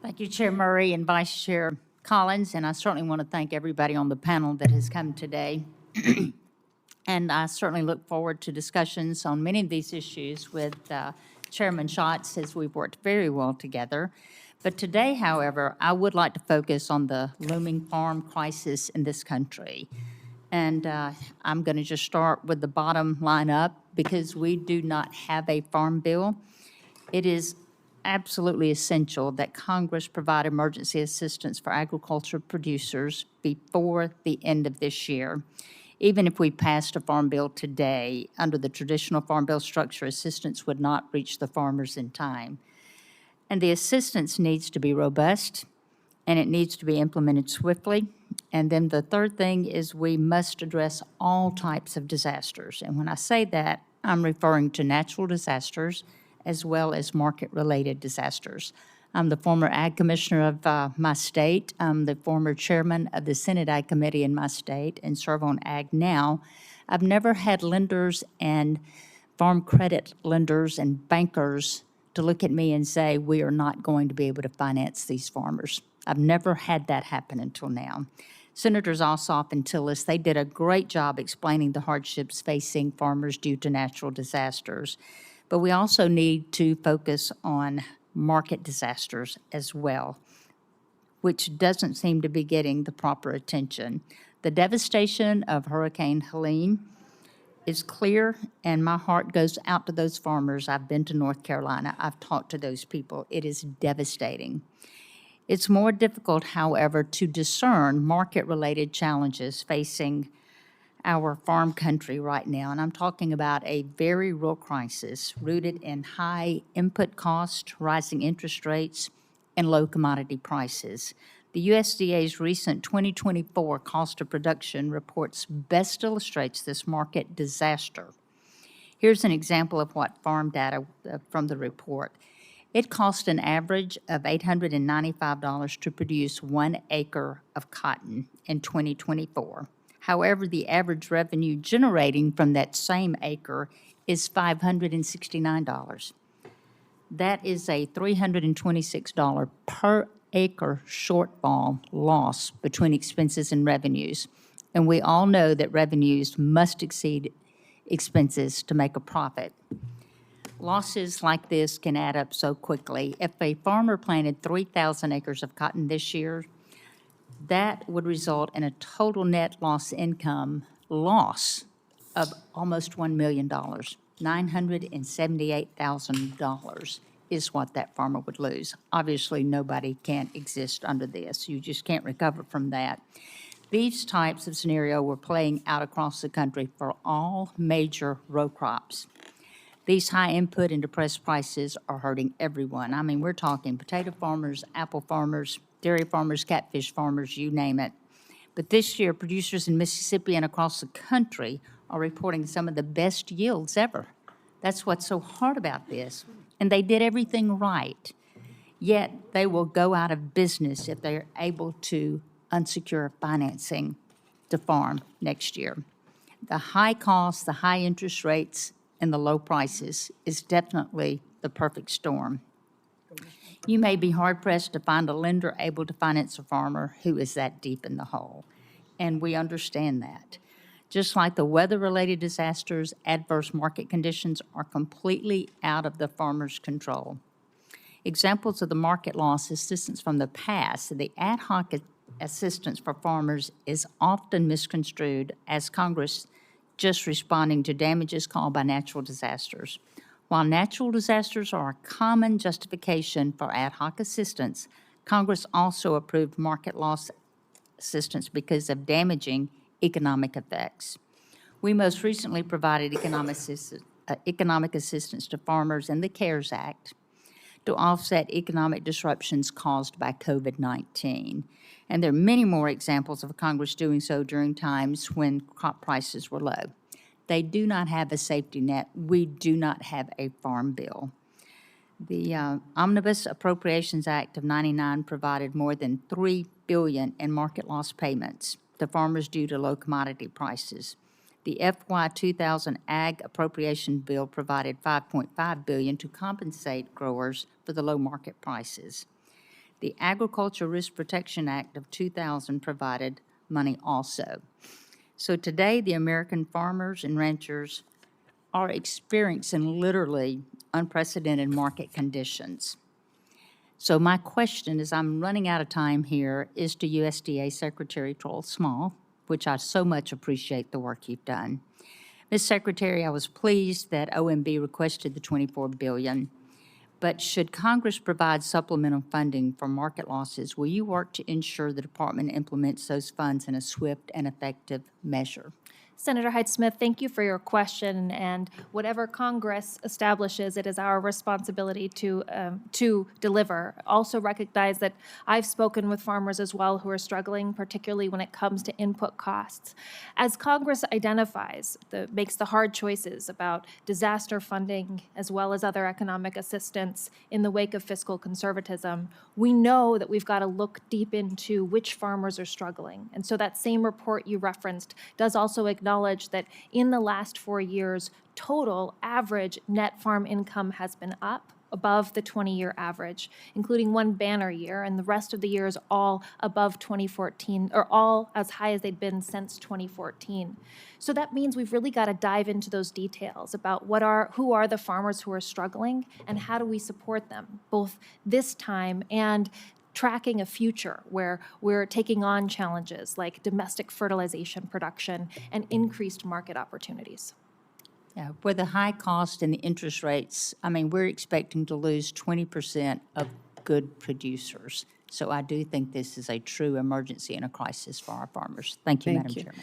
Thank you, Chair Murray and Vice Chair Collins, and I certainly want to thank everybody on the panel that has come today. And I certainly look forward to discussions on many of these issues with Chairman Schatz, as we've worked very well together. But today, however, I would like to focus on the looming farm crisis in this country. And I'm going to just start with the bottom line up because we do not have a farm bill. It is absolutely essential that Congress provide emergency assistance for agriculture producers before the end of this year. Even if we passed a farm bill today, under the traditional farm bill structure, assistance would not reach the farmers in time. And the assistance needs to be robust, and it needs to be implemented swiftly. And then the third thing is we must address all types of disasters. And when I say that, I'm referring to natural disasters as well as market-related disasters. I'm the former Ag Commissioner of my state. I'm the former chairman of the Senate Ag Committee in my state and serve on Ag now. I've never had lenders and farm credit lenders and bankers to look at me and say, we are not going to be able to finance these farmers. I've never had that happen until now. Senators Ossoff and Tillis, they did a great job explaining the hardships facing farmers due to natural disasters. But we also need to focus on market disasters as well, which doesn't seem to be getting the proper attention. The devastation of Hurricane Helene is clear, and my heart goes out to those farmers. I've been to North Carolina. I've talked to those people. It is devastating. It's more difficult, however, to discern market-related challenges facing our farm country right now, and I'm talking about a very real crisis rooted in high input costs, rising interest rates, and low commodity prices. The USDA's recent 2024 cost of production reports best illustrates this market disaster. Here's an example of what farm data from the report. It cost an average of $895 to produce 1 acre of cotton in 2024. However, the average revenue generating from that same acre is $569. That is a $326 per acre shortfall loss between expenses and revenues. And we all know that revenues must exceed expenses to make a profit. Losses like this can add up so quickly. If a farmer planted 3,000 acres of cotton this year, that would result in a total net loss income loss of almost $1 million. $978,000 is what that farmer would lose. Obviously, nobody can exist under this. You just can't recover from that. These types of scenario were playing out across the country for all major row crops. These high input and depressed prices are hurting everyone. I mean, we're talking potato farmers, apple farmers, dairy farmers, catfish farmers, you name it. But this year, producers in Mississippi and across the country are reporting some of the best yields ever. That's what's so hard about this. And they did everything right. Yet they will go out of business if they are able to unsecure financing to farm next year. The high costs, the high interest rates, and the low prices is definitely the perfect storm. You may be hard-pressed to find a lender able to finance a farmer who is that deep in the hole, and we understand that. Just like the weather-related disasters, adverse market conditions are completely out of the farmer's control. Examples of the market loss assistance from the past, the ad hoc assistance for farmers is often misconstrued as Congress just responding to damages caused by natural disasters. While natural disasters are a common justification for ad hoc assistance, Congress also approved market loss assistance because of damaging economic effects. We most recently provided economic assistance to farmers in the CARES Act to offset economic disruptions caused by COVID-19. And there are many more examples of Congress doing so during times when crop prices were low. They do not have a safety net. We do not have a farm bill. The Omnibus Appropriations Act of '99 provided more than $3 billion in market loss payments to farmers due to low commodity prices. The FY 2000 Ag Appropriation Bill provided $5.5 billion to compensate growers for the low market prices. The Agriculture Risk Protection Act of 2000 provided money also. So today, the American farmers and ranchers are experiencing literally unprecedented market conditions. So my question is, I'm running out of time here, is to USDA Secretary Troll Small, which I so much appreciate the work you've done. Ms. Secretary, I was pleased that OMB requested the $24 billion, but should Congress provide supplemental funding for market losses, will you work to ensure the department implements those funds in a swift and effective measure? Senator Hyde-Smith, thank you for your question, and whatever Congress establishes, it is our responsibility to deliver. Also recognize that I've spoken with farmers as well who are struggling, particularly when it comes to input costs. As Congress identifies, makes the hard choices about disaster funding as well as other economic assistance in the wake of fiscal conservatism, we know that we've got to look deep into which farmers are struggling. And so that same report you referenced does also acknowledge that in the last 4 years, total average net farm income has been up above the 20-year average, including one banner year, and the rest of the years all above 2014, or all as high as they'd been since 2014. So that means we've really got to dive into those details about who are the farmers who are struggling, and how do we support them, both this time and tracking a future where we're taking on challenges like domestic fertilization production and increased market opportunities. Yeah, with the high cost and the interest rates, I mean, we're expecting to lose 20% of good producers. So I do think this is a true emergency and a crisis for our farmers. Thank you, Madam Chairman.